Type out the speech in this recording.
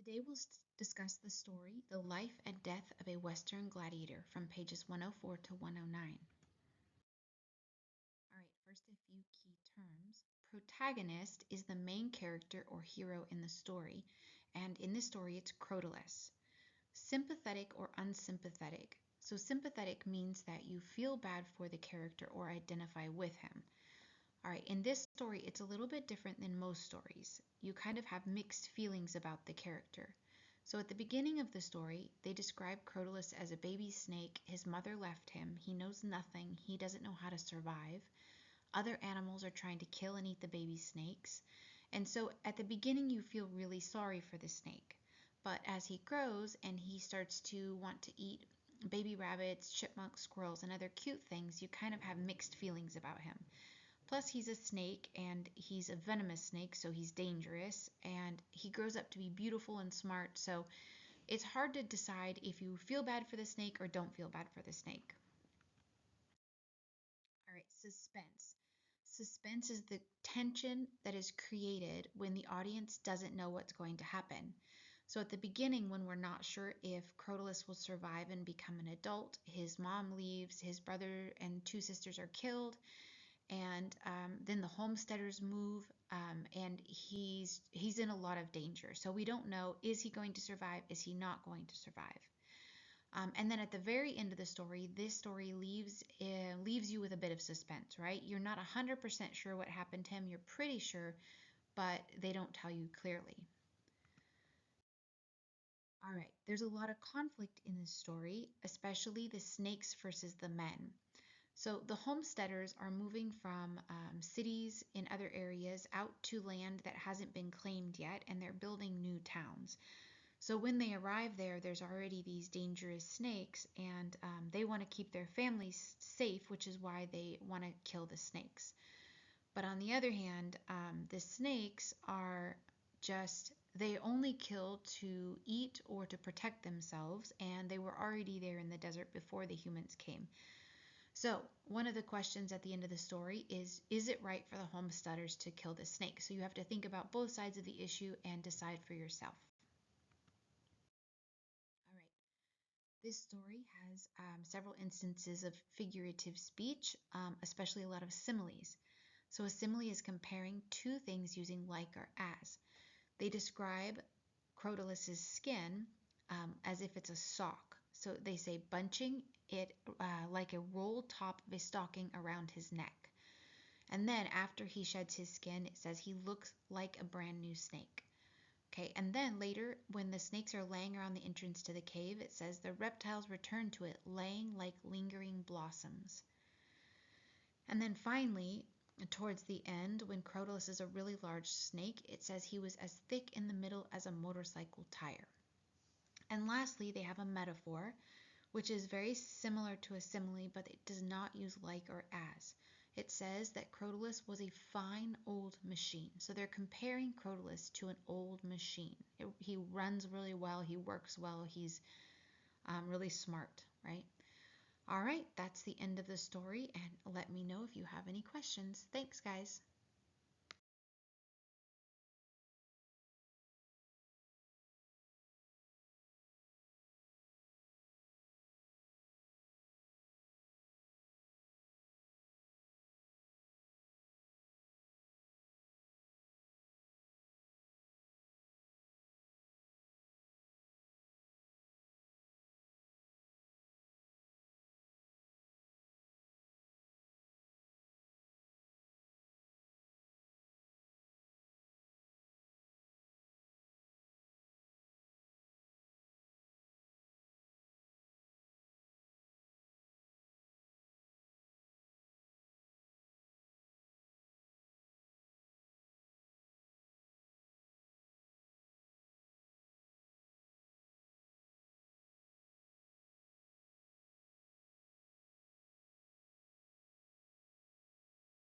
Today we'll discuss the story, The Life and Death of a Western Gladiator from pages 104 to 109. All right, first a few key terms. Protagonist is the main character or hero in the story, and in this story it's Crotalus. Sympathetic or unsympathetic. So sympathetic means that you feel bad for the character or identify with him. All right, in this story, it's a little bit different than most stories. You kind of have mixed feelings about the character. So at the beginning of the story, they describe Crotalus as a baby snake. His mother left him. He knows nothing. He doesn't know how to survive. Other animals are trying to kill and eat the baby snakes. And so at the beginning, you feel really sorry for the snake. But as he grows and he starts to want to eat baby rabbits, chipmunks, squirrels, and other cute things, you kind of have mixed feelings about him. Plus, he's a snake, and he's a venomous snake, so he's dangerous, and he grows up to be beautiful and smart, so it's hard to decide if you feel bad for the snake or don't feel bad for the snake. All right, suspense. Suspense is the tension that is created when the audience doesn't know what's going to happen. So at the beginning, when we're not sure if Crotalus will survive and become an adult, his mom leaves, his brother and two sisters are killed, and then the homesteaders move, and he's in a lot of danger. So we don't know, is he going to survive? Is he not going to survive? And then at the very end of the story, this story leaves you with a bit of suspense, right? You're not 100% sure what happened to him. You're pretty sure, but they don't tell you clearly. All right, there's a lot of conflict in this story, especially the snakes versus the men. So the homesteaders are moving from cities in other areas out to land that hasn't been claimed yet, and they're building new towns. So when they arrive there, there's already these dangerous snakes, and they want to keep their families safe, which is why they want to kill the snakes. But on the other hand, the snakes are they only kill to eat or to protect themselves, and they were already there in the desert before the humans came. So one of the questions at the end of the story is it right for the homesteaders to kill the snake? So you have to think about both sides of the issue and decide for yourself. All right. This story has several instances of figurative speech, especially a lot of similes. So a simile is comparing two things using like or as. They describe Crotalus's skin as if it's a sock. So they say bunching it like a rolled top of a stocking around his neck. And then after he sheds his skin, it says he looks like a brand new snake. Okay, and then later, when the snakes are laying around the entrance to the cave, it says the reptiles return to it, laying like lingering blossoms. And then finally, towards the end, when Crotalus is a really large snake, it says he was as thick in the middle as a motorcycle tire. And lastly, they have a metaphor, which is very similar to a simile, but it does not use like or as. It says that Crotalus was a fine old machine. So they're comparing Crotalus to an old machine. He runs really well, he works well, he's really smart, right? All right, that's the end of the story, and let me know if you have any questions. Thanks, guys.